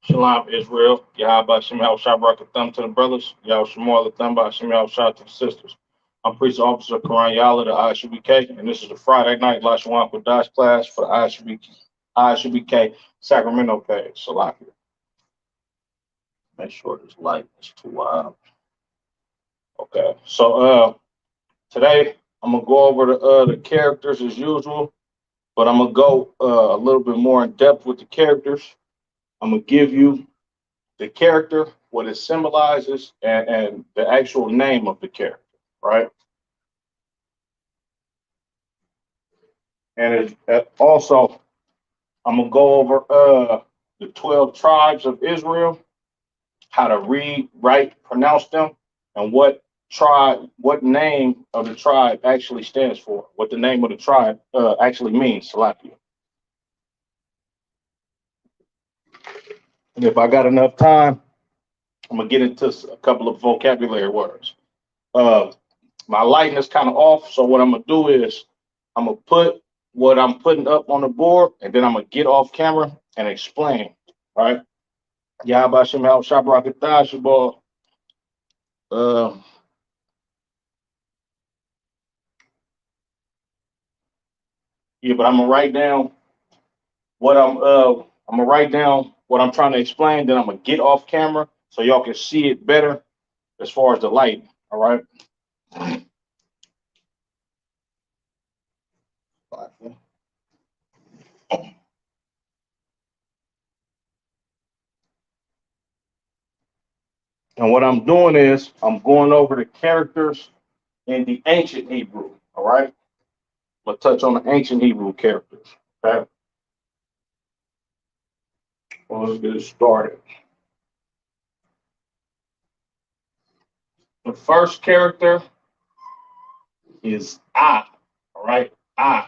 Shalom, Israel. Yahweh Shem Shah Thumb to the brothers. Yahweh Shemal the Thumb by Shem Shah to the sisters. I'm Priest Officer Karan Yala, the ISUBK, and this is the Friday night Lashawan Qadash class for the ISUBK Sacramento page. Salakia. Make sure this light is too wild. Okay, so today I'm gonna go over the characters as usual, but I'm gonna go a little bit more in depth with the characters. I'm gonna give you the character, what it symbolizes, and the actual name of the character, right? And also, I'm gonna go over the 12 tribes of Israel, how to read, write, pronounce them, and what name of the tribe actually stands for, what the name of the tribe actually means, Salakia. And if I got enough time, I'm gonna get into a couple of vocabulary words. Uh, my lighting is kind of off, so what I'm gonna do is I'm gonna put what I'm putting up on the board, and then I'm gonna get off camera and explain. All right. Yahba Shem Al Shabrakatash. Uh, yeah, but I'm gonna write down what I'm gonna write down what I'm trying to explain. Then I'm gonna get off camera so y'all can see it better as far as the light. All right. And what I'm doing is I'm going over the characters in the ancient Hebrew. All right. I'm gonna touch on the ancient Hebrew characters. Okay. Well, let's get it started. The first character is I. All right. I.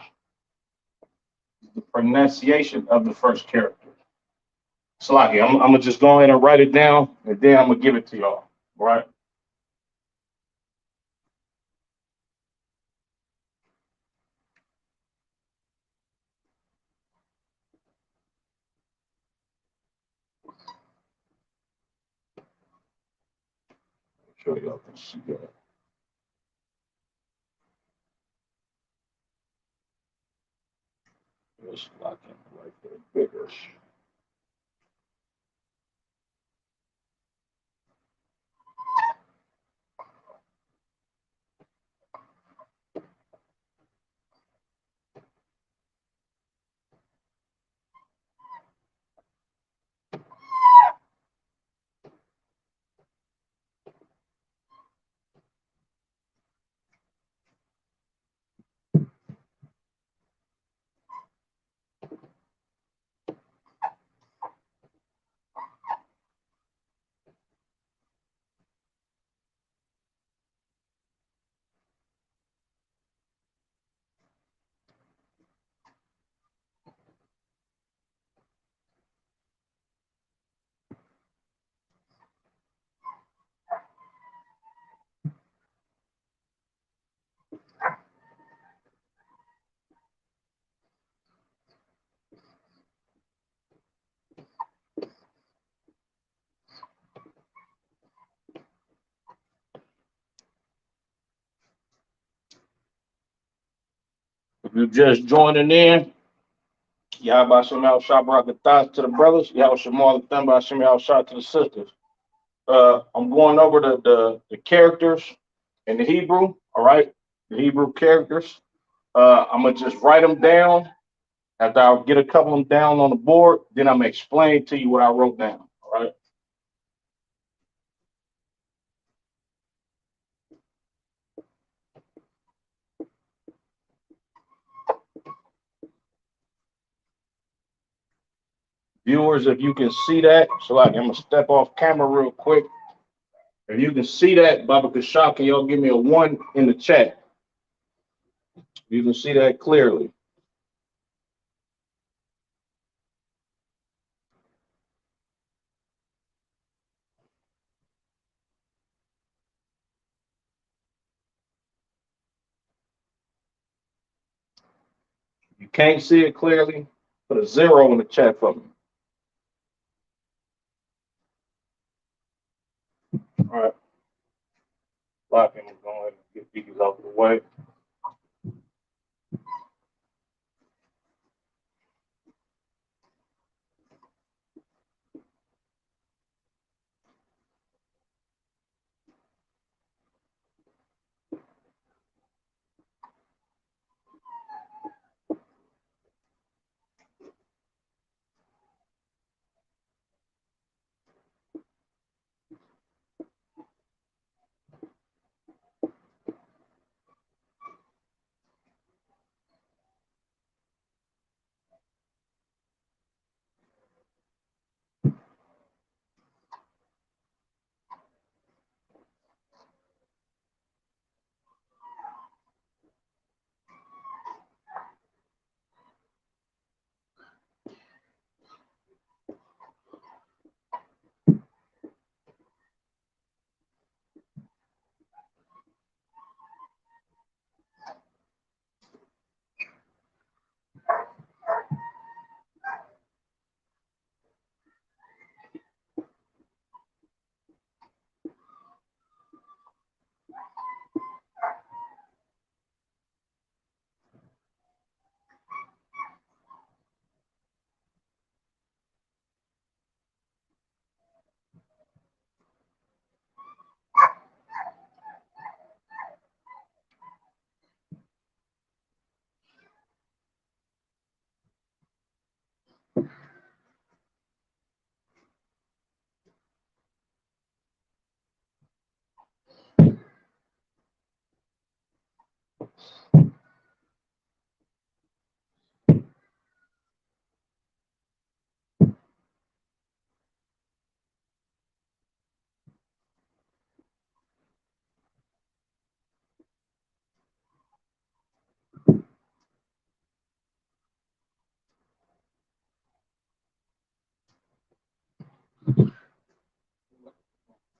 The pronunciation of the first character. Slaki, I'm gonna just go ahead and write it down, and then I'm gonna give it to y'all. All right. Make sure y'all can see that. It's like right there, bigger. If you're just joining in, Yahba Shemal Shabrak to the brothers, Yahweh Shemal Thamba Shemal Shah to the sisters. I'm going over the characters in the Hebrew, all right? The Hebrew characters. I'm gonna just write them down. After I get a couple of them down on the board, then I'm gonna explain to you what I wrote down. All right. Viewers, if you can see that, so I'm gonna step off camera real quick. If you can see that, Baba Kashak, can y'all give me a one in the chat? You can see that clearly. You can't see it clearly, put a zero in the chat for me. All right. Lock him. Go ahead and get these out of the way.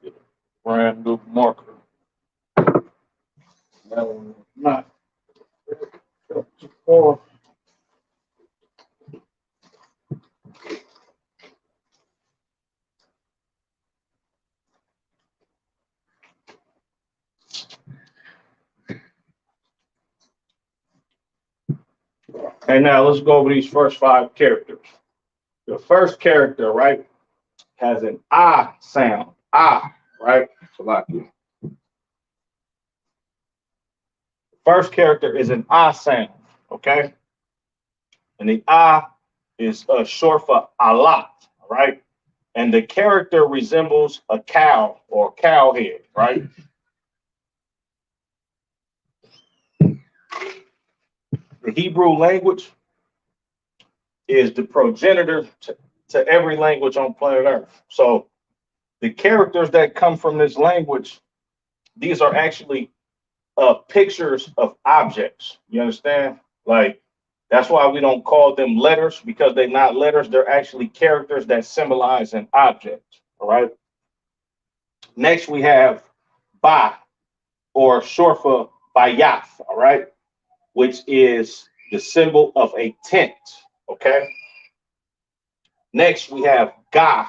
Get a brand new marker. That one not. Four. And now let's go over these first five characters. The first character, right, has an ah sound. Ah, right? So like the first character is an ah sound, okay? And the ah is short for a lot, right? And the character resembles a cow or cow head, right? The Hebrew language is the progenitor to every language on planet Earth. So the characters that come from this language, these are actually pictures of objects. You understand? Like that's why we don't call them letters because they're not letters. They're actually characters that symbolize an object. All right. Next we have ba or short for bayath. All right, which is the symbol of a tent. Okay. Next we have ga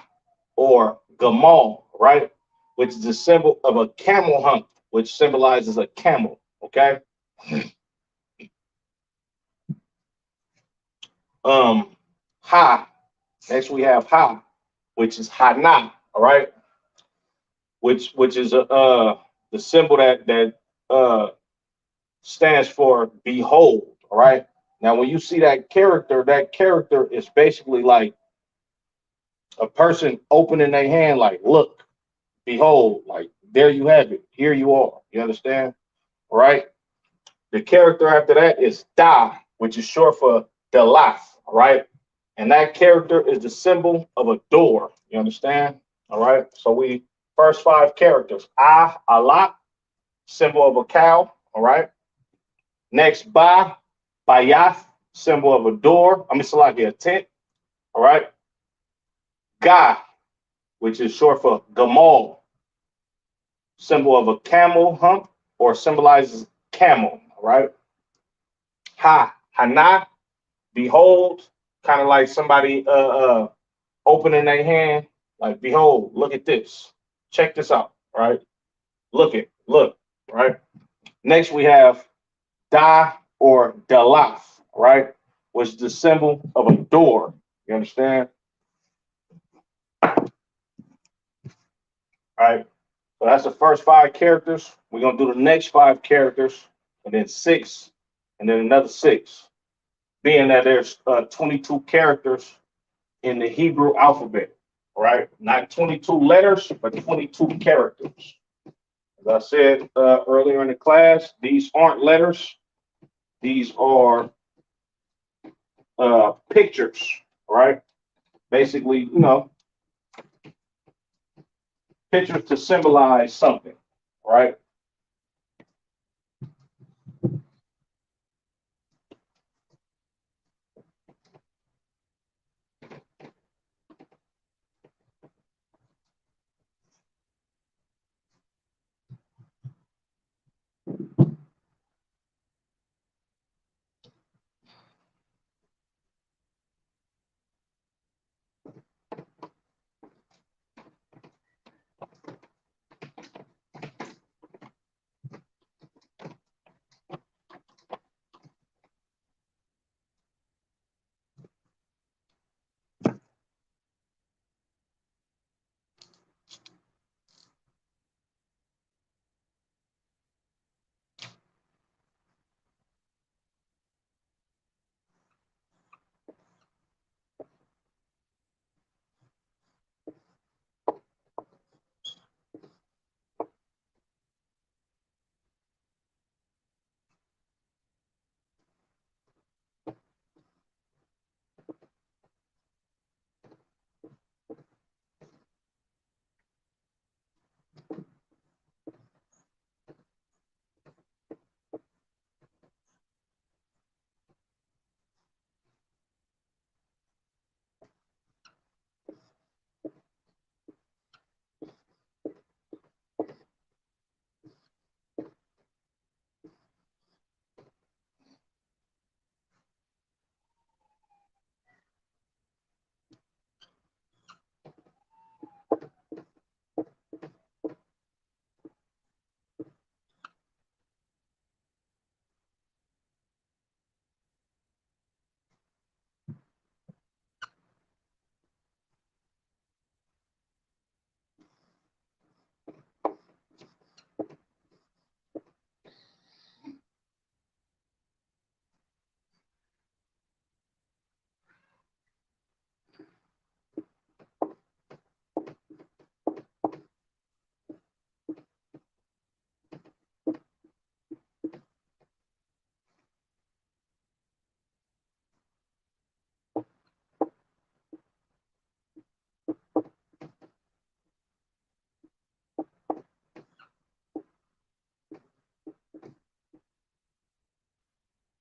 or gamal. Right, which is the symbol of a camel hump, which symbolizes a camel. Okay. Um, ha. Next we have ha, which is hana. All right, which is the symbol that uh stands for behold. All right. Now when you see that character is basically like a person opening their hand, like look, behold, like there you have it. Here you are. You understand? All right. The character after that is da, which is short for Delath. All right. And that character is the symbol of a door. You understand? All right. So we first five characters. Ah, Allah, symbol of a cow. All right. Next, Ba, Bayath, symbol of a door. I mean, Salaki, a tent. All right. Ga, which is short for Gamal, symbol of a camel hump or symbolizes camel. All right. Ha, Hana, behold, kind of like somebody opening their hand, like, behold, look at this. Check this out. right? Look, right? Next we have da or dalaf, right? Which is the symbol of a door. You understand? All right. So that's the first five characters. We're gonna do the next five characters, and then six, and then another six. Being that there's 22 characters in the Hebrew alphabet, right? Not 22 letters, but 22 characters. As I said earlier in the class, these aren't letters. These are pictures, right? Basically, pictures to symbolize something, right?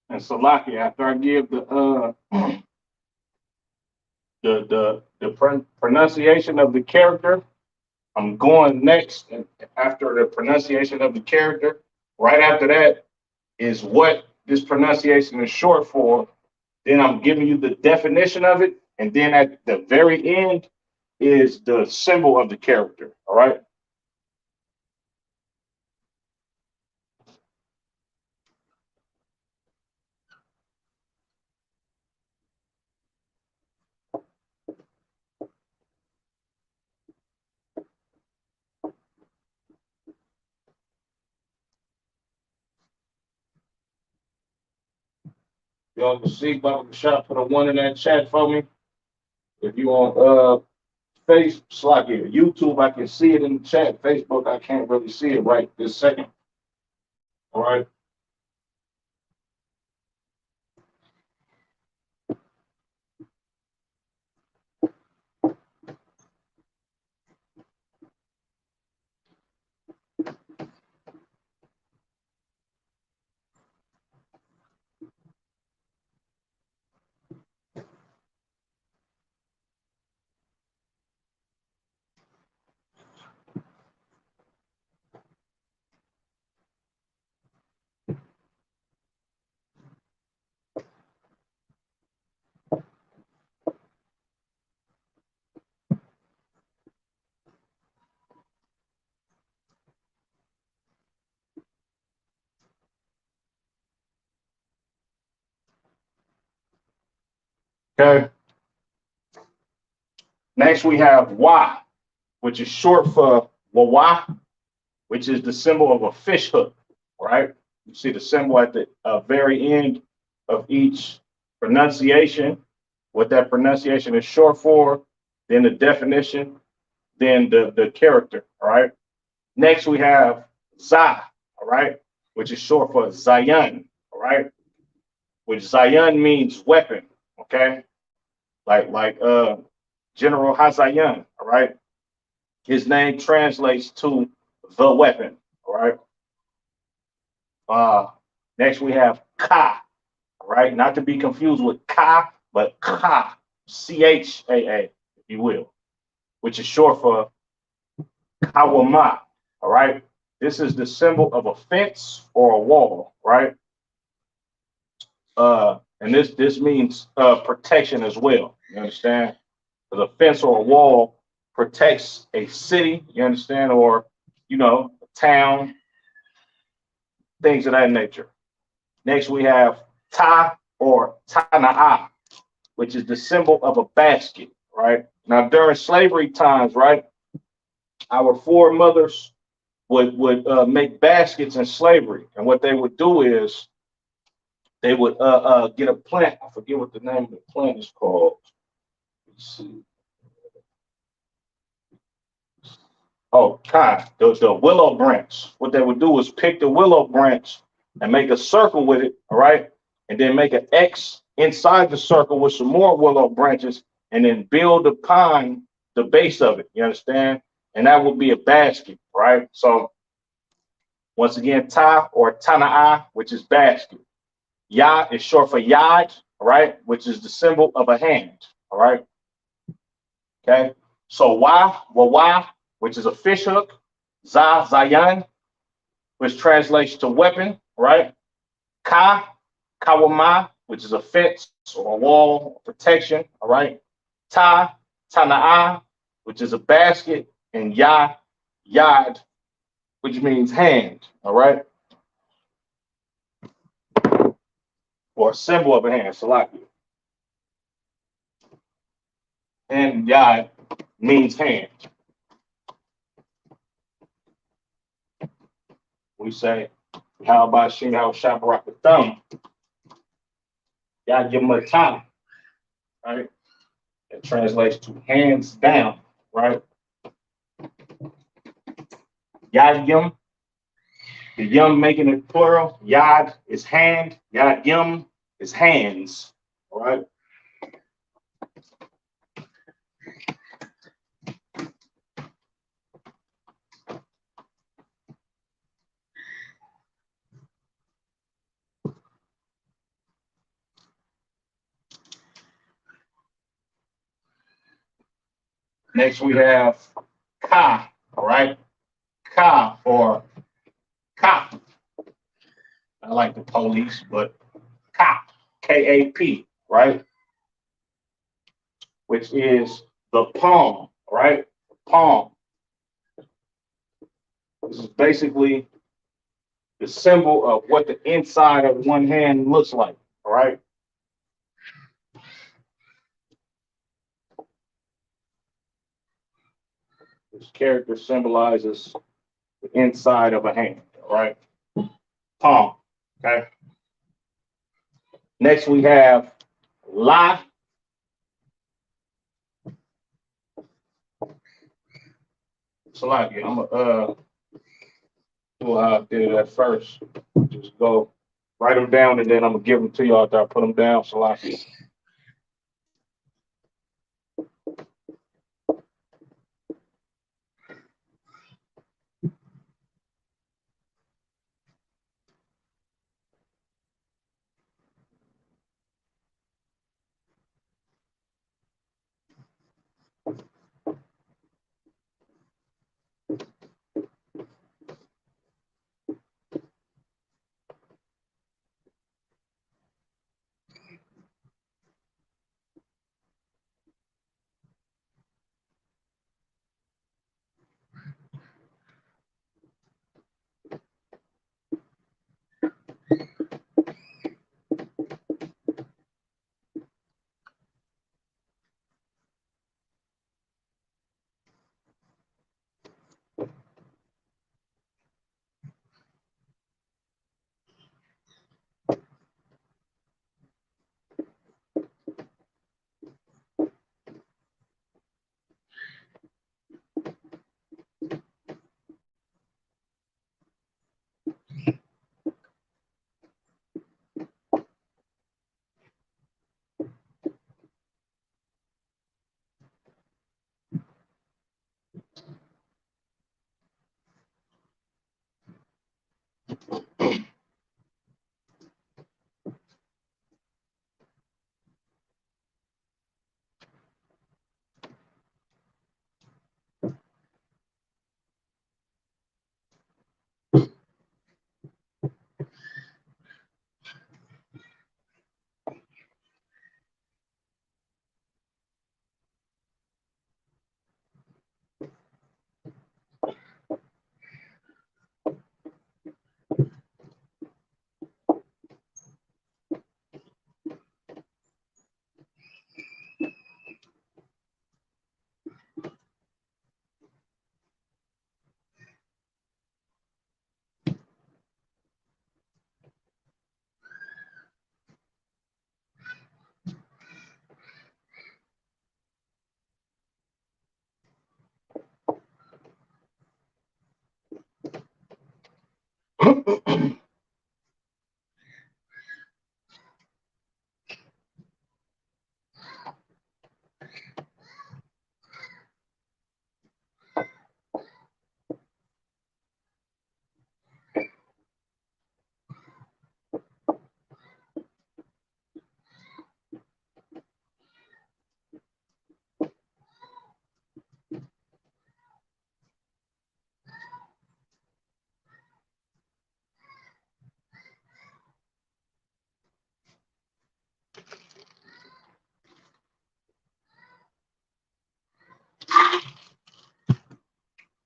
And Salaki, after I give the pronunciation of the character, I'm going next, and after the pronunciation of the character, right after that is what this pronunciation is short for. Then I'm giving you the definition of it, and then at the very end is the symbol of the character. All right. Y'all can see Baba Shot put a one in that chat for me. If you on face Slack here, YouTube, I can see it in the chat. Facebook, I can't really see it right this second. All right. Okay. Next we have Y, which is short for Wawa, which is the symbol of a fish hook, right? You see the symbol at the very end of each pronunciation, what that pronunciation is short for, then the definition, then the character, all right? Next, we have Za, all right, which is short for Zion, all right, which Zion means weapon, okay? Like General Hazayan, all right? His name translates to the weapon, all right? Uh, Next, we have Ka, all right? Not to be confused with Ka, but Ka, Chaa, if you will, which is short for Kawama, all right? This is the symbol of a fence or a wall, right? And this means protection as well. You understand? Because a fence or a wall protects a city. You understand? Or a town, things of that nature. Next, we have ta or tana'a, which is the symbol of a basket, right? Now, during slavery times, right, our foremothers would make baskets in slavery, and what they would do is they would get a plant. I forget what the name of the plant is called. Let's see. Oh, the willow branch. What they would do is pick the willow branch and make a circle with it, all right? And then make an X inside the circle with some more willow branches and then build upon the base of it. You understand? And that would be a basket, right? So once again, ta or tana'a, which is basket. Ya is short for yad, all right, which is the symbol of a hand, all right? Okay. So wa, which is a fish hook. Zayan, which translates to weapon, right? Kawama, which is a fence or a wall, protection, all right? Tana'a, which is a basket, and Yad, which means hand, all right? Or a symbol of a hand, Salaki. And Yad means hand. We say, how about Shim, how Shabarak the thumb? Yad Yamata, right? It translates to hands down, right? Yad Yum, the Yum making it plural. Yad is hand. Yad Yum is hands, all right? Next we have Ka, all right? Ka or Cop. I like the police, but Cop, K-A-P, right? Which is the palm, right? Palm. This is basically the symbol of what the inside of one hand looks like, all right? This character symbolizes the inside of a hand, all right? Palm, okay? Next we have La. Salaki, I'm gonna do how I did it at first. Just go write them down and then I'm gonna give them to you after I put them down, Salaki.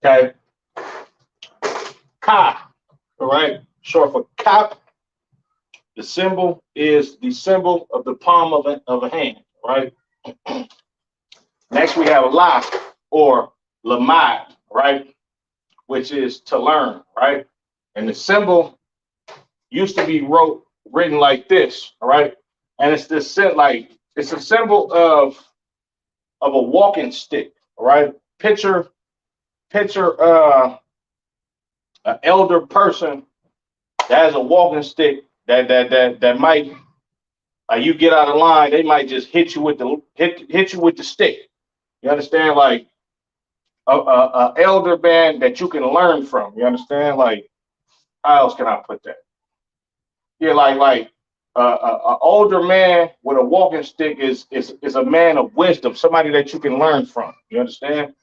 Okay. Ka. All right. Short for kap. The symbol is the symbol of the palm of a hand. Right. Next, we have la or lamad. Right. Which is to learn. Right. And the symbol used to be written like this. All right. And it's this like it's a symbol of a walking stick. All right. Picture an elder person that has a walking stick that might you get out of line, they might just hit you with the stick. You understand? Like a elder man that you can learn from. You understand? Like how else can I put that? Yeah, like a older man with a walking stick is a man of wisdom, somebody that you can learn from. You understand?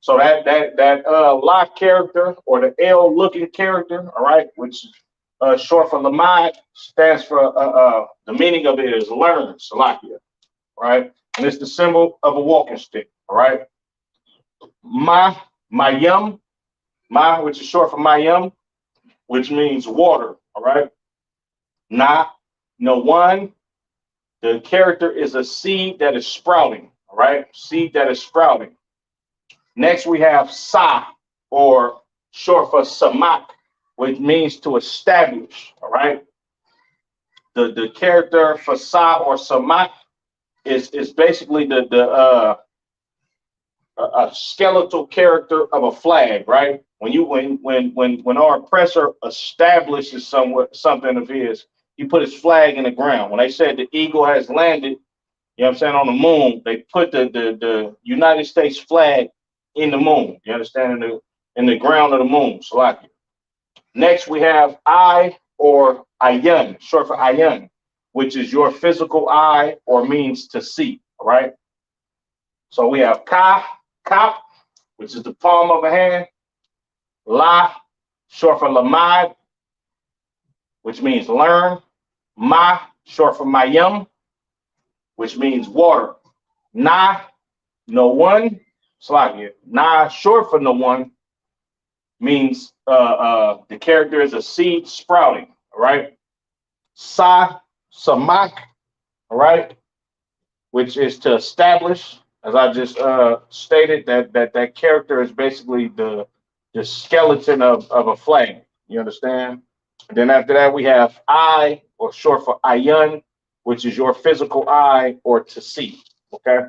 So that lock character or the L looking character, all right, which short for Lamad stands for the meaning of it is learn, Salakia, right? And it's the symbol of a walking stick, all right? Mayum, Ma, which is short for Mayum, which means water, all right? Na, no one, the character is a seed that is sprouting, all right? Seed that is sprouting. Next, we have Sa, or short for Samak, which means to establish. All right. The character for Sa or Samak is basically the a skeletal character of a flag. Right. When our oppressor establishes something of his, he put his flag in the ground. When they said the eagle has landed, you know what I'm saying, on the moon, they put the United States flag in the moon. You understand? In the ground of the moon. Salakia. Next, we have eye or ayan, short for ayan, which is your physical eye or means to see. All right. So we have kap, which is the palm of a hand. La, short for lamad, which means learn. Ma, short for mayum, which means water. Na, no one. Salakia. Na, short for no one, means the character is a seed sprouting, all right? Samak, all right, which is to establish, as I just stated, that character is basically the skeleton of a flame. You understand? And then after that, we have eye, or short for ayun, which is your physical eye or to see. Okay.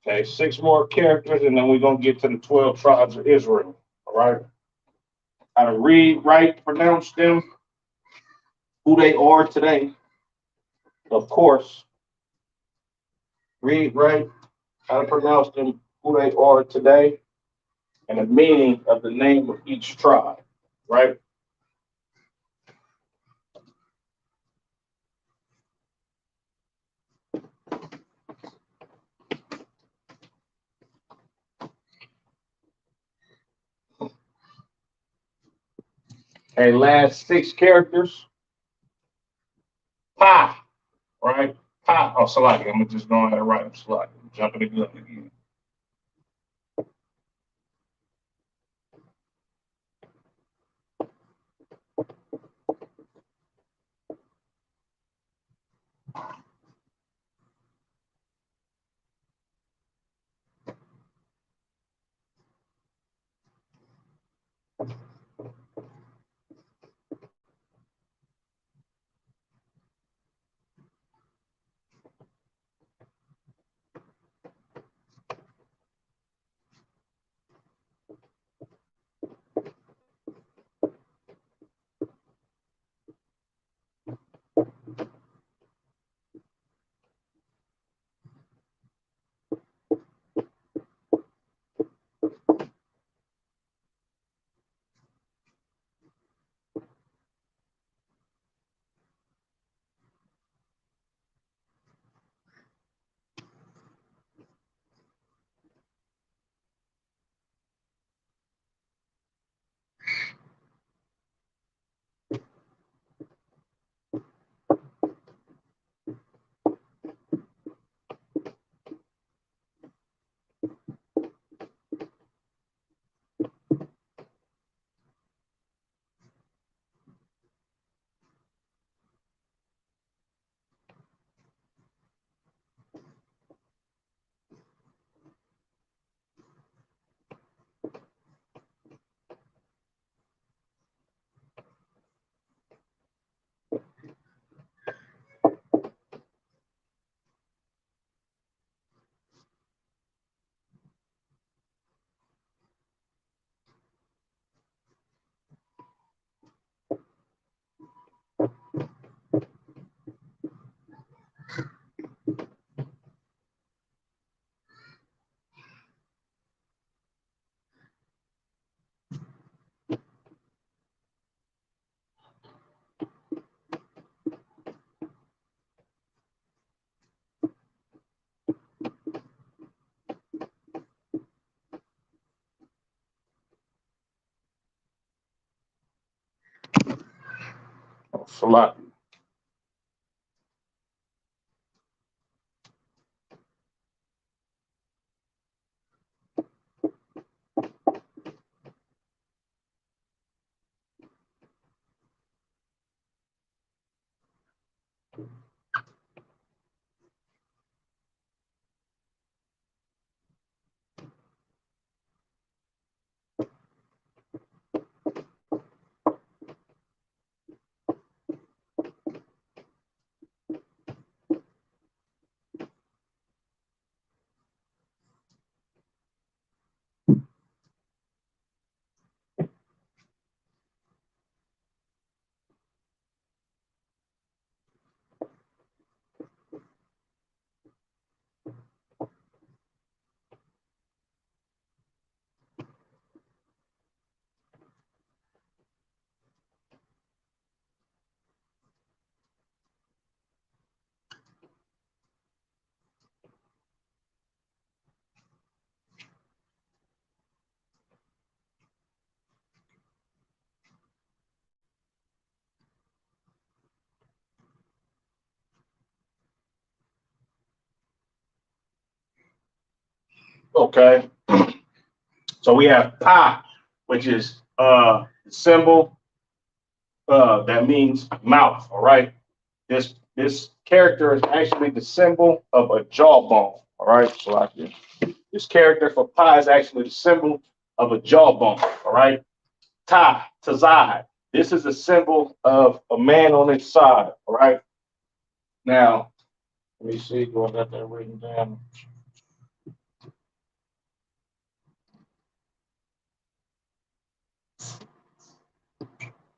Okay, six more characters, and then we're gonna get to the 12 tribes of Israel. All right. How to read, write, pronounce them, who they are today. Of course, read, write, how to pronounce them, who they are today, and the meaning of the name of each tribe. Right. And last six characters. Pa. Right. Pa. Oh, Salaki. I'm just going ahead and write them. Salaki. Jumping the gun again. lot. Okay. So we have pi, which is symbol that means mouth. All right. This character is actually the symbol of a jawbone. All right. So this character for pi is actually the symbol of a jawbone. All right. Ta, tazai. This is a symbol of a man on his side. All right. Now, let me see. Going back there, written down.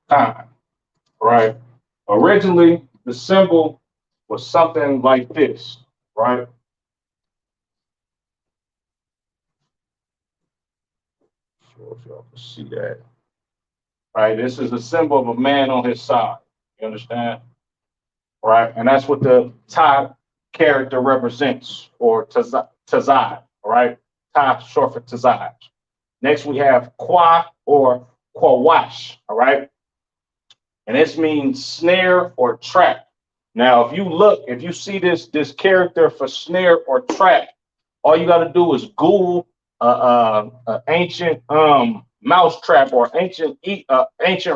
Time. Right. Originally, the symbol was something like this. Right. Sure if y'all can see that. Right. This is a symbol of a man on his side. You understand? Right. And that's what the Ta character represents, or Tazai. Right. Ta short for Tazai. Next, we have Kwa or Kwawash. All right. And this means snare or trap. Now, if you see this character for snare or trap, all you got to do is Google ancient mouse trap or ancient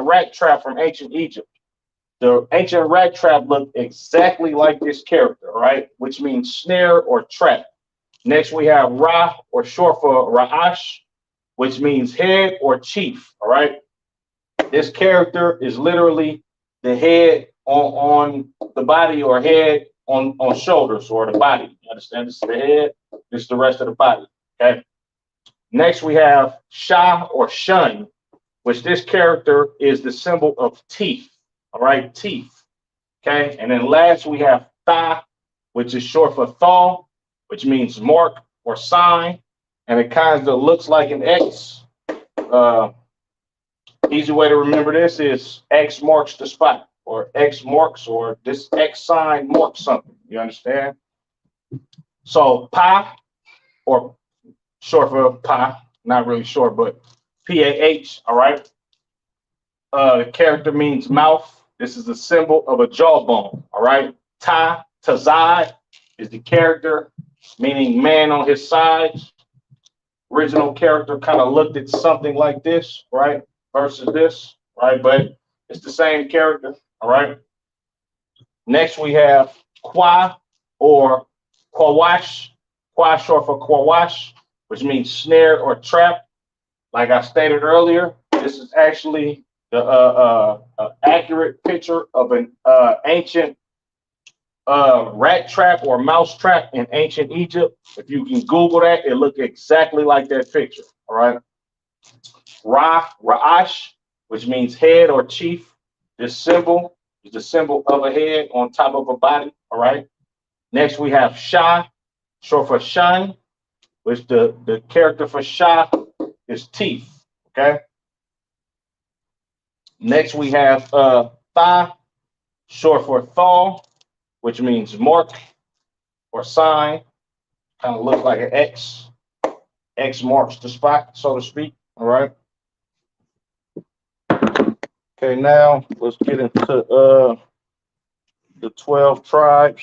rat trap from ancient Egypt. The ancient rat trap looked exactly like this character, right? Which means snare or trap. Next, we have Ra, or short for Ra'ash, which means head or chief. All right. This character is literally the head on the body, or head on shoulders, or the body. You understand? This is the head. This is the rest of the body. Okay. Next, we have Shah or Shun, which this character is the symbol of teeth. All right, teeth. Okay. And then last, we have Tha, which is short for Thaw, which means mark or sign. And it kind of looks like an X. Easy way to remember this is X marks the spot, or X marks, or this X sign marks something. You understand? So pi, or short for pi, not really short, but PAH. All right. The character means mouth. This is a symbol of a jawbone. All right. Ta, Tazai is the character, meaning man on his side. Original character kind of looked at something like this, right? Versus this, right? But it's the same character, all right? Next, we have Kwa or Kwawash. Kwa short for Kwawash, which means snare or trap. Like I stated earlier, this is actually the accurate picture of an ancient rat trap or mouse trap in ancient Egypt. If you can Google that, it looked exactly like that picture. All right. Ra'ash, which means head or chief. This symbol is the symbol of a head on top of a body. All right. Next, we have Shah, short for Shun, which the character for Shah is teeth. Okay. Next, we have Tha, short for Thaw, which means mark or sign. Kind of looks like an X. X marks the spot, so to speak. All right. Okay, now let's get into the 12 tribes.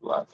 Like,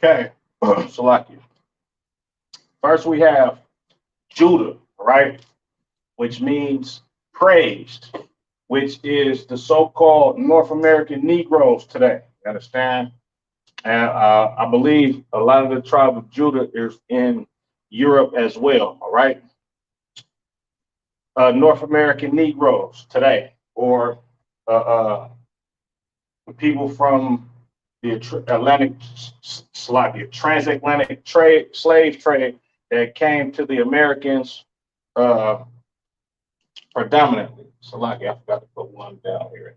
Okay, Salakia. First we have Judah, right? Which means praised, which is the so-called North American Negroes today. You understand? And I believe a lot of the tribe of Judah is in Europe as well. All right, North American Negroes today, or people from the Atlantic, Slavic, transatlantic trade, slave trade that came to the Americans uh, predominantly. Slavic, I forgot to put one down here.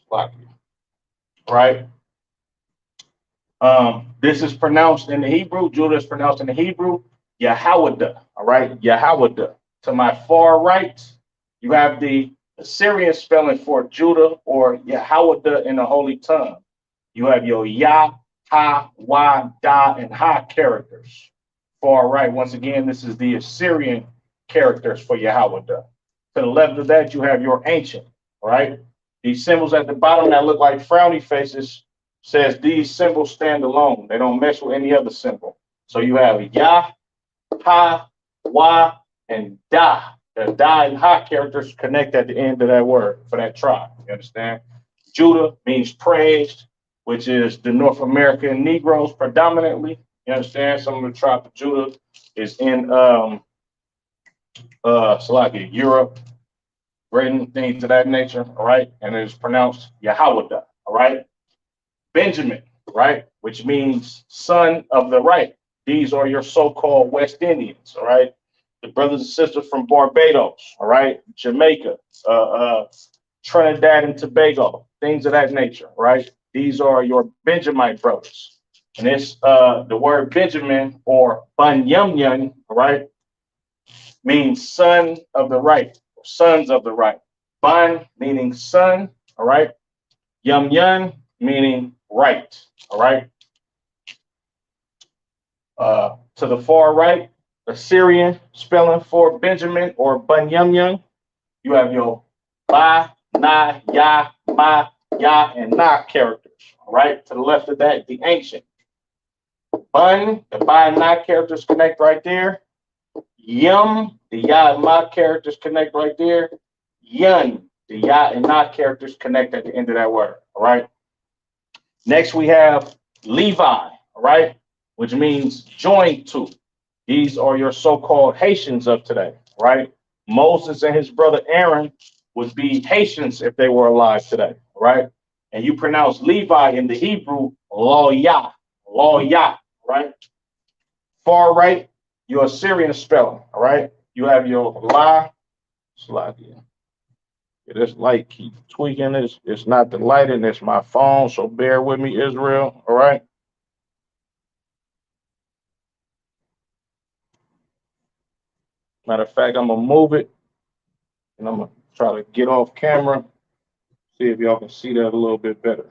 Slavic, right? This is pronounced in the Hebrew. Judah is pronounced in the Hebrew. Yahweh, all right? Yahweh. To my far right, you have the Assyrian spelling for Judah, or Yahweh in the Holy Tongue. You have your Yah, Ha, Wa, Da, and Ha characters. Far right, once again, this is the Assyrian characters for Yahweh. To the left of that, you have your ancient, all right? These symbols at the bottom that look like frowny faces says these symbols stand alone. They don't mess with any other symbol. So you have Yah, Ha, Wa, and Da. The Da and Ha characters connect at the end of that word for that tribe. You understand? Judah means praised, which is the North American Negroes predominantly. You understand? Some of the tribe of Judah is in Slovakia, Europe, Britain, things of that nature. All right. And it's pronounced Yahweh. All right. Benjamin, right, which means son of the right. These are your so-called West Indians, all right? The brothers and sisters from Barbados, all right? Jamaica, Trinidad and Tobago, things of that nature, right? These are your Benjamite brothers. And it's the word Benjamin or Bunyamyan, all right, means son of the right, or sons of the right. Bun meaning son, all right? Yum Yun meaning right. All right. To the far right, Assyrian spelling for Benjamin or Bunyamyang. You have your Ba, Na, Ya, Ma, Ya, and Na characters. All right. To the left of that, the ancient. Bun, the Ba and Na characters connect right there. Yum, the Ya and Ma characters connect right there. Yun, the Ya and Na characters connect at the end of that word. All right. Next, we have Levi, all right, which means joined to. These are your so-called Haitians of today, right? Moses and his brother Aaron would be Haitians if they were alive today, right? And you pronounce Levi in the Hebrew, Loya, Loya, right? Far right, your Assyrian spelling, all right? You have your La, Sladia. This light keep tweaking. It's not the light and it's my phone, so bear with me, Israel. All right. Matter of fact, I'm gonna move it and I'm gonna try to get off camera, see if y'all can see that a little bit better.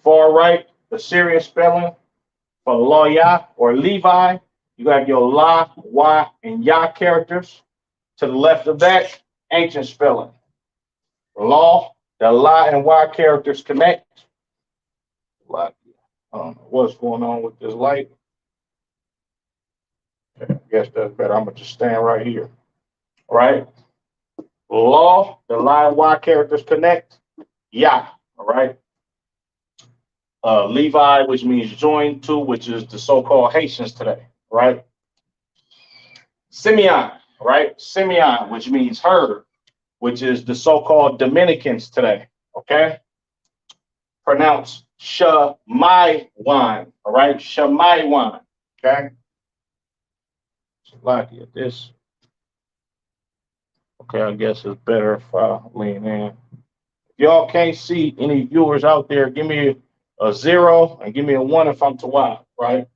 Far right, the Syrian spelling for Loya or Levi. You have your La, Wa, and Ya characters. To the left of that, ancient spelling. Law, the La and Y characters connect. I don't know what's going on with this light. I guess that's better. I'm gonna just stand right here. All right. Law, the line Y characters connect. Yeah. All right. Levi, which means joined to, which is the so-called Haitians today. Right. Simeon, right? Simeon, which means herd, which is the so-called Dominicans today. Okay. Pronounce Shamai wine. All right. Shamai wine. Okay. Slovakia, this. Okay, I guess it's better if I lean in. If y'all can't see any viewers out there, give me a 0, and give me a 1 if I'm Tawab, right?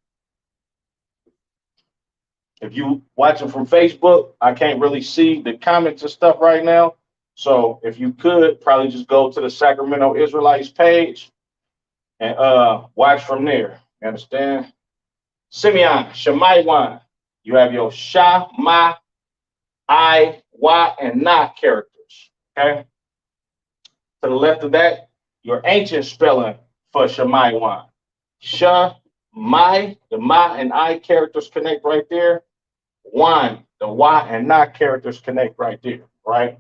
If you watching from Facebook, I can't really see the comments and stuff right now. So if you could probably just go to the Sacramento Israelites page and watch from there. You understand? Simeon, Shemaiwan. You have your Sha, Ma, I, Wa, and Na characters. Okay. To the left of that, your ancient spelling for Shemaiwan. Sha, Mai, the Ma and I characters connect right there. Wan, the Wa and Na characters connect right there, right?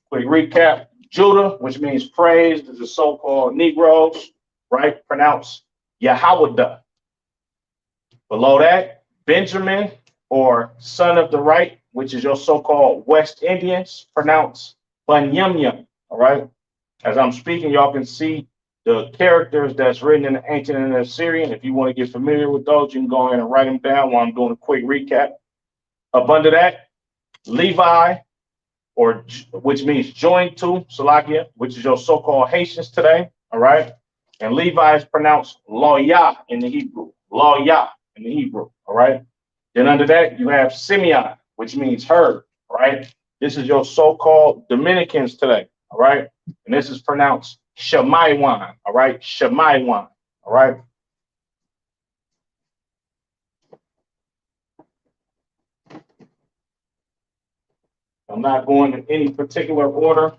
Quick recap. Judah, which means praised, is the so-called Negroes, right? Pronounced Yahawada. Below that, Benjamin, or son of the right, which is your so-called West Indians, pronounced Banyamyam, all right? As I'm speaking, y'all can see the characters that's written in the ancient and the Assyrian. If you want to get familiar with those, you can go ahead and write them down while I'm doing a quick recap. Up under that, Levi, or which means joined to, Salakia, which is your so-called Haitians today, all right? And Levi is pronounced Loya in the Hebrew, Loya in the Hebrew, all right? Then under that, you have Simeon, which means herd, right? This is your so-called Dominicans today, all right? And this is pronounced Shemaiwan, all right? Shemaiwan, all right? I'm not going in any particular order.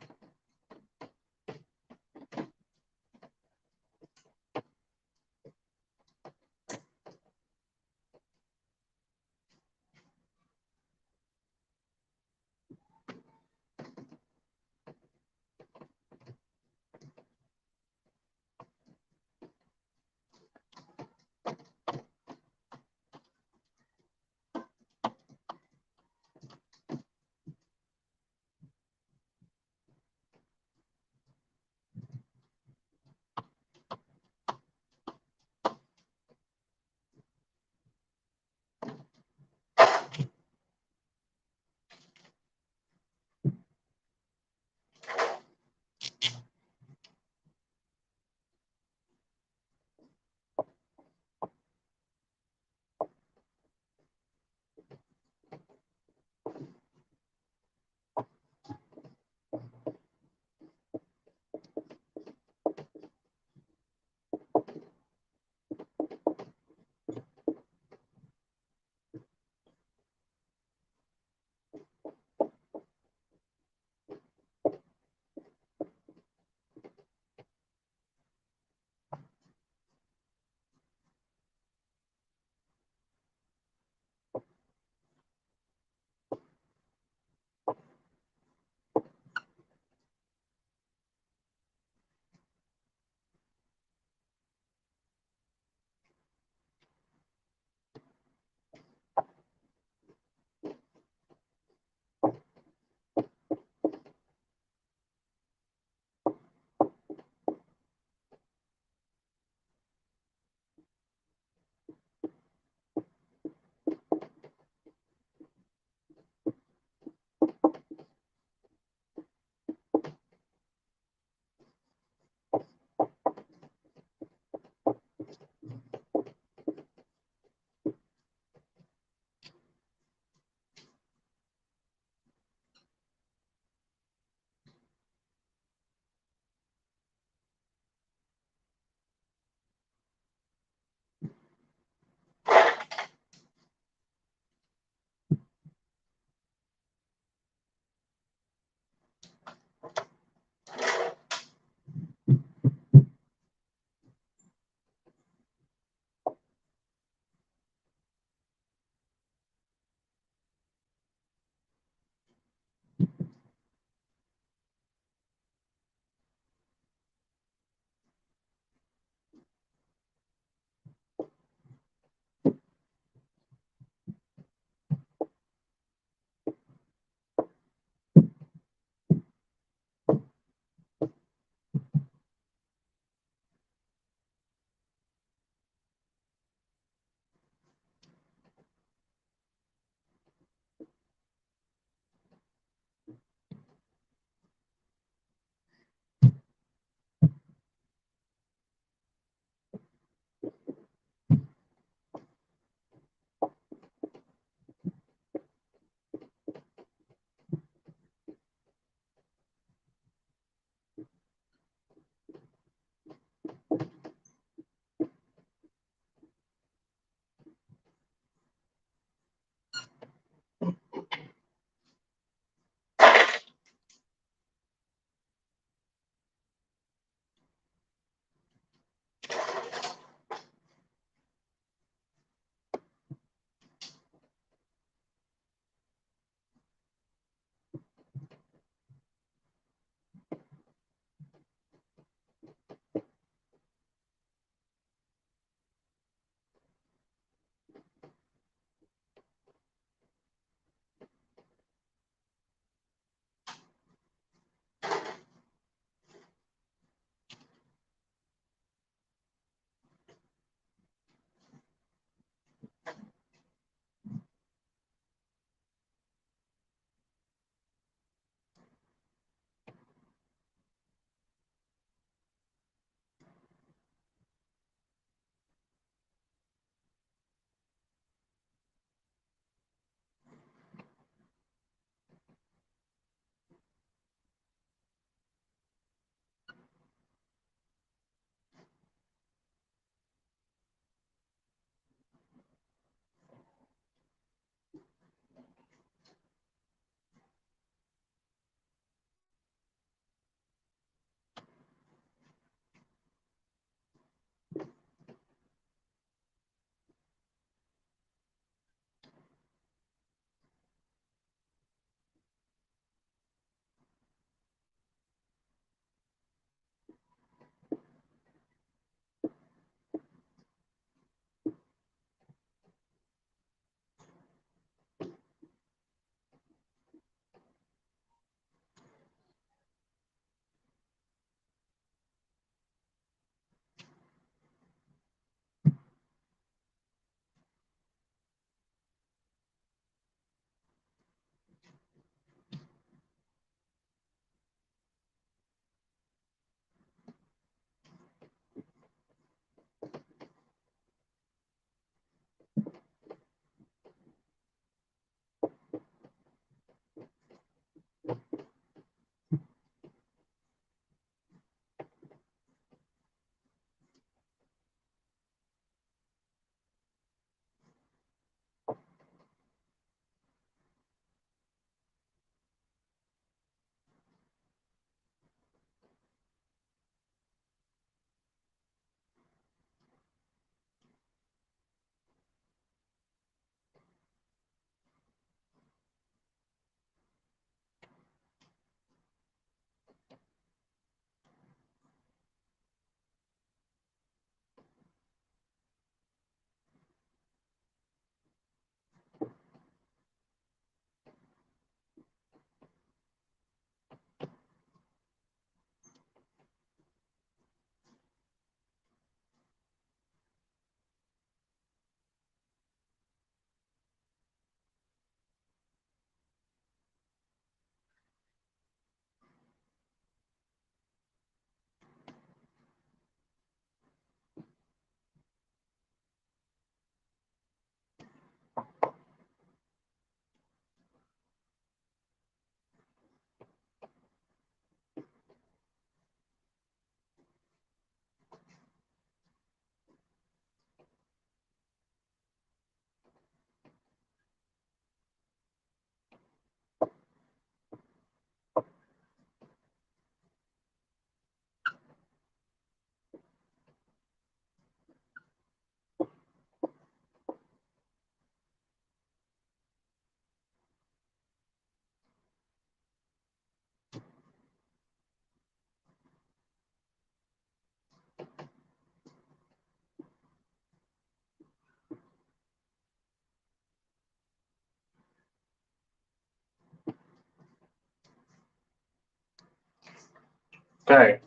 Okay.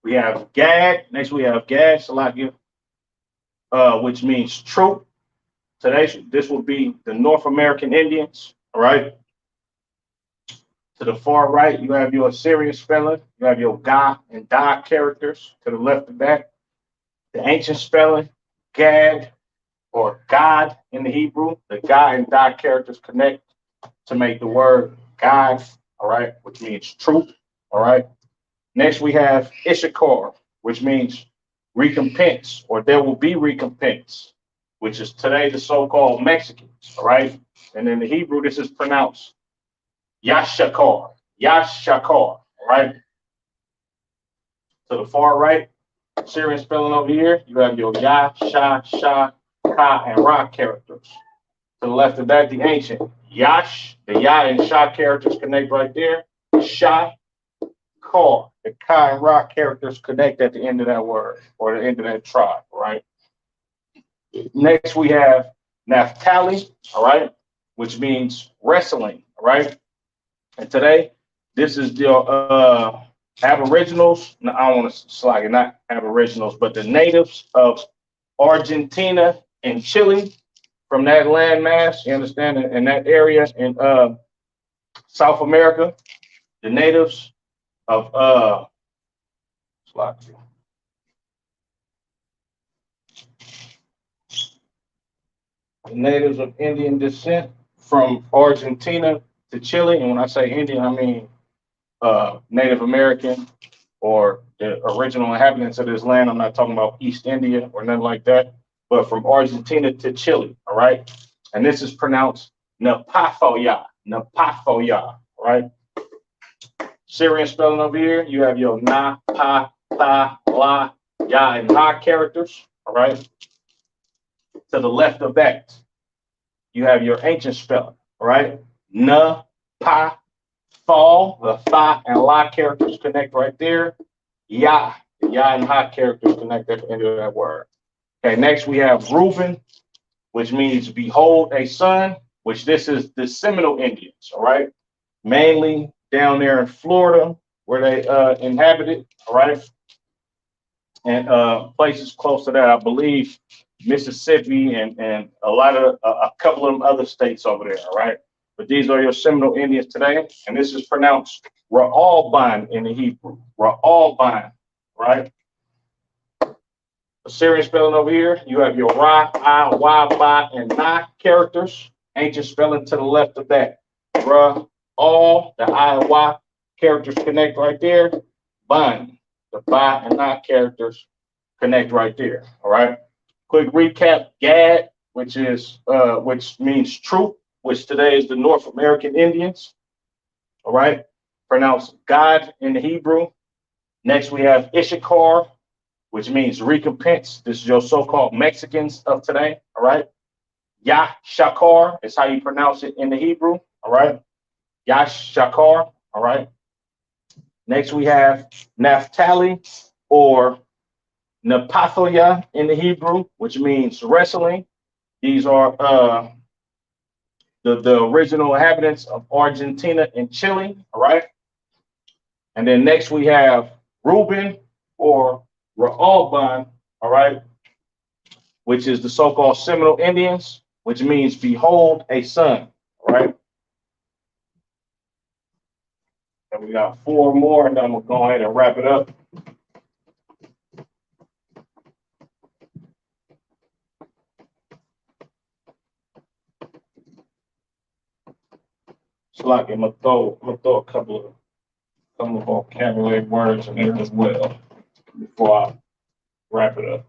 We have Gad. Next we have Gad, Salakia, which means troop. Today, this will be the North American Indians. All right. To the far right, you have your Assyrian spelling. You have your Ga and Da characters. To the left of that, the ancient spelling, Gad or God in the Hebrew. The Ga and Da characters connect to make the word God, all right, which means truth, all right. Next, we have Issachar, which means recompense, or there will be recompense, which is today the so-called Mexicans, all right. And in the Hebrew, this is pronounced Yashakar, Yashakar, all right. To the far right, Syrian spelling over here, you have your Ya, Sha, Sha, Ka, and Ra characters. To the left of that, the ancient Yash, the Ya and Sha characters connect right there. Sha, Kar, the Ka and Ra characters connect at the end of that word or the end of that tribe, right? Next, we have Naphtali, all right, which means wrestling, all right? And today, this is the Aboriginals. No, I don't want to slag it, not Aboriginals, but the natives of Argentina and Chile from that landmass, you understand, in that area in South America, the natives of the natives of Indian descent from Argentina to Chile. And when I say Indian, I mean Native American or the original inhabitants of this land. I'm not talking about East India or nothing like that, but from Argentina to Chile. All right. And this is pronounced Napafoya, Napafoya, right? Syrian spelling over here, you have your Na, Pa, Ta, La, Ya, and Ha characters. All right. To the left of that, you have your ancient spelling. All right. Na, Pa, Fall, the Fa and La characters connect right there. Ya, the Ya and Ha characters connect at the end of that word. Okay, next we have Reuben, which means behold a son, which this is the Seminole Indians, all right? Mainly down there in Florida where they inhabited, all right? And places close to that, I believe Mississippi and a lot of a couple of them other states over there, all right? But these are your Seminole Indians today, and this is pronounced Ra'alban in the Hebrew, Ra'alban, right? Assyrian spelling over here, you have your Ra, I, Wa, Ba, and Na characters. Ancient spelling to the left of that. Ra, all, the I and Wa characters connect right there. Ban, the Ba and Na characters connect right there. All right. Quick recap: Gad, which means truth, which today is the North American Indians. All right. Pronounced God in the Hebrew. Next, we have Issachar, which means recompense. This is your so-called Mexicans of today. All right. Yashakar is how you pronounce it in the Hebrew. All right. Yashakar. All right. Next, we have Naphtali or Napathoya in the Hebrew, which means wrestling. These are the original inhabitants of Argentina and Chile. All right. And then next we have Reuben or Ra'alban, all right, which is the so-called Seminole Indians, which means behold a son, all right. And we got four more, and then I'm gonna go ahead and wrap it up. So like I'm gonna throw a couple of vocabulary words in there as well before I wrap it up.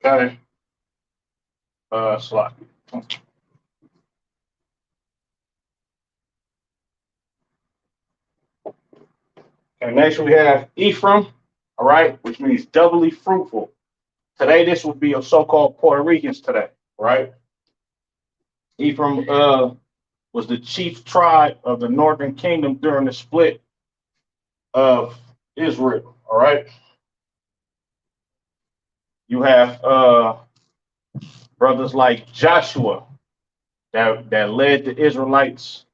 Okay. Slot. And next we have Ephraim, all right, which means doubly fruitful. Today, this would be your so-called Puerto Ricans today, right? Ephraim was the chief tribe of the northern kingdom during the split of Israel, all right? You have brothers like Joshua that led the Israelites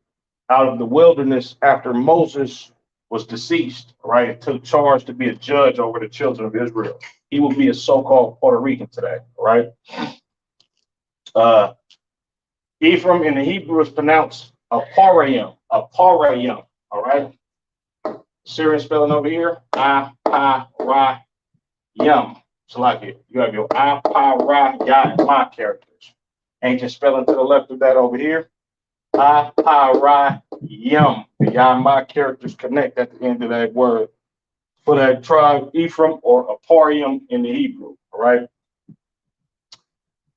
out of the wilderness after Moses was deceased, right? And took charge to be a judge over the children of Israel. He will be a so-called Puerto Rican today, right? Ephraim in the Hebrew is pronounced Aparayim, Aparayim, all right? Syrian spelling over here, I-Pa-Ra-Yum. So like it, you have your I-Pa-Ra-Ya and Ma characters. Ancient spelling to the left of that over here, I-Pa-Ra-Yum. The Ya and Ma characters connect at the end of that word for that tribe, Ephraim or Aparayim in the Hebrew, all right?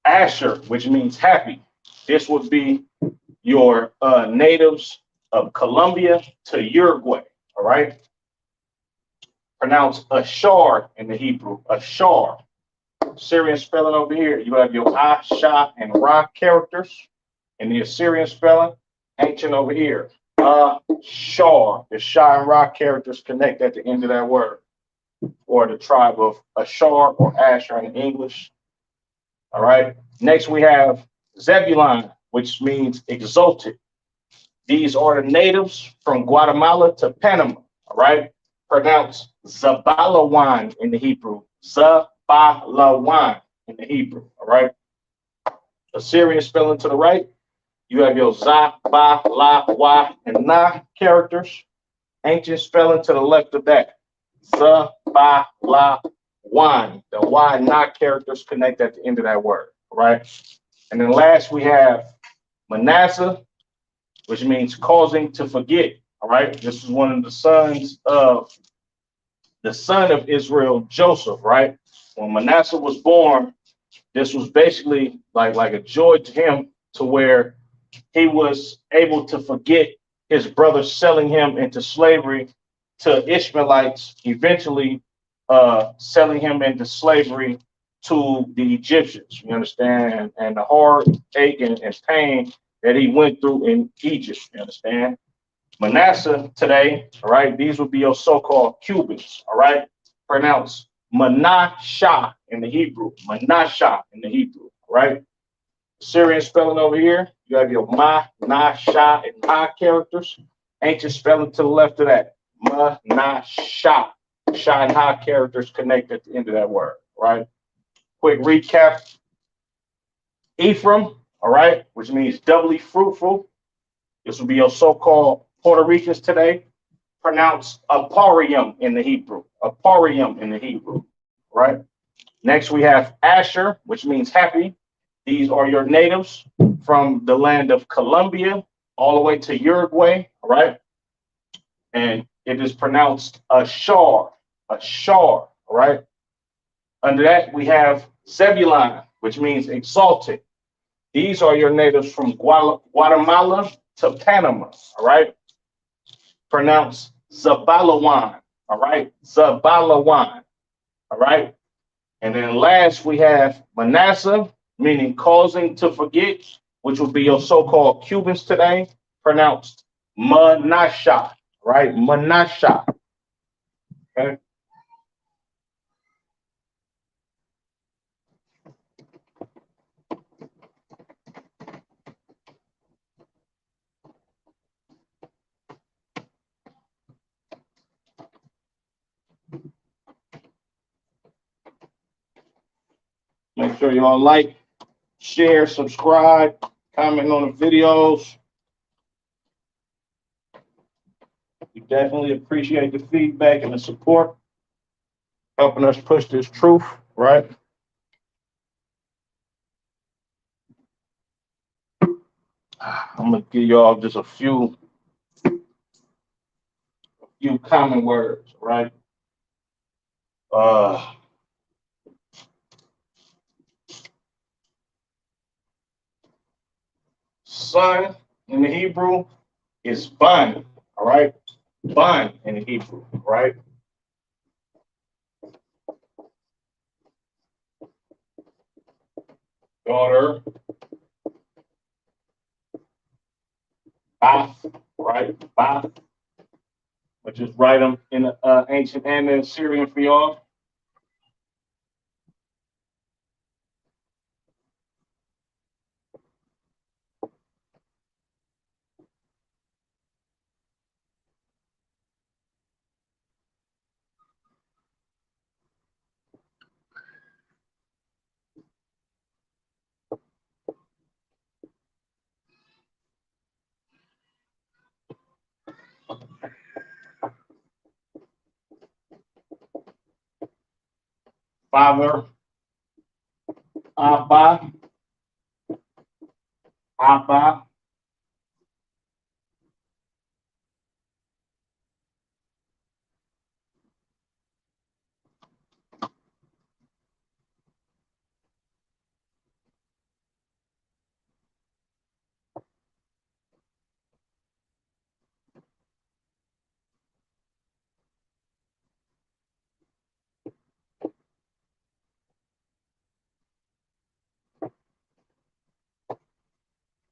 Asher, which means happy. This would be your natives of Colombia to Uruguay, all right? Pronounce Ashar in the Hebrew, Ashar. Syrian spelling over here, you have your Ah, Shah, and Ra characters. In the Assyrian spelling, ancient over here, Ashar. The Shah and Ra characters connect at the end of that word, or the tribe of Ashar or Asher in English, all right? Next, we have Zebulon, which means exalted. These are the natives from Guatemala to Panama, all right? Pronounce Zabalawan in the Hebrew, Zabalawan in the Hebrew, all right? Assyrian spelling to the right, you have your Za, Ba, La, Wa, and Na characters. Ancient spelling to the left of that, Za, Ba, La, Wan. The Wa and Na characters connect at the end of that word, all right? And then last, we have Manasseh, which means causing to forget. All right. This is one of the sons of the son of Israel, Joseph, right? When Manasseh was born, this was basically like a joy to him to where he was able to forget his brother selling him into slavery to Ishmaelites, eventually selling him into slavery to the Egyptians. You understand? And the heartache and pain that he went through in Egypt. You understand? Manasseh today, all right, these would be your so-called Cubans, all right? Pronounce Menasha in the Hebrew, Menasha in the Hebrew, all right? Syrian spelling over here, you have your Ma, Na, Sha, and Ha characters. Ancient spelling to the left of that, Ma, Na, Sha. Sha and Ha characters connect at the end of that word, right? Quick recap. Ephraim, all right, which means doubly fruitful. This will be your so-called Puerto Ricans today. Pronounce Aparium in the Hebrew, Aparium in the Hebrew, right? Next, we have Asher, which means happy. These are your natives from the land of Colombia all the way to Uruguay, all right? And it is pronounced Ashar, Ashar, all right? Under that, we have Zebulon, which means exalted. These are your natives from Guatemala to Panama, all right? Pronounce Zabalawan, all right? Zabalawan, all right? And then last, we have Manasseh, meaning causing to forget, which would be your so-called Cubans today, pronounced Manasha, right? Manasha, okay? Make sure y'all like, share, subscribe, comment on the videos. We definitely appreciate the feedback and the support, helping us push this truth, right? I'm gonna give y'all just a few common words, right? Uh, Son in the Hebrew is bun, all right? Bun in the Hebrew, all right? Daughter, Bath, right? Bath. But just write them in the ancient and in Syrian for y'all. Father, Abba, Abba.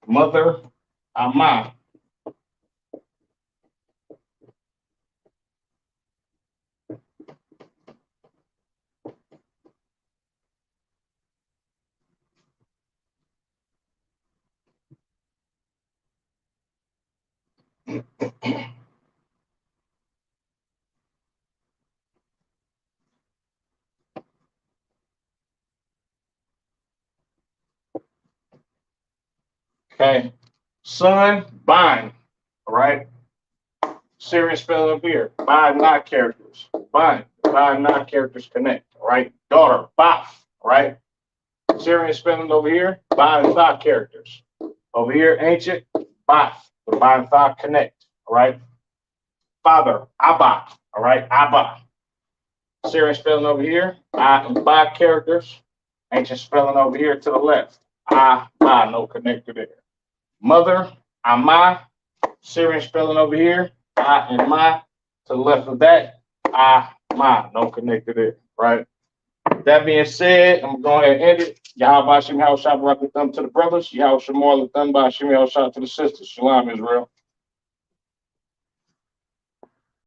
Mother, Amma. Okay. Son, bind, all right? Serious spelling up here. Bind not characters. Bind. Bind not characters connect, all right? Daughter, Bath, all right? Syrian spelling over here, bind thought characters. Over here, ancient, Bath, the bind thought connect, all right? Father, Abba, all right? Abba. Syrian spelling over here, I and Ba characters. Ancient spelling over here to the left. I, Ba, no connector there. Mother, Ama. Syrian spelling over here, I and Ma. To the left of that, I, Ma, no connector there, right? That being said, I'm going to end it. Yahweh Shem How Shah Barak Thumb to the brothers. Yahweh Shemal Thumb by Shem How Shah to the sisters. Shalom, Israel.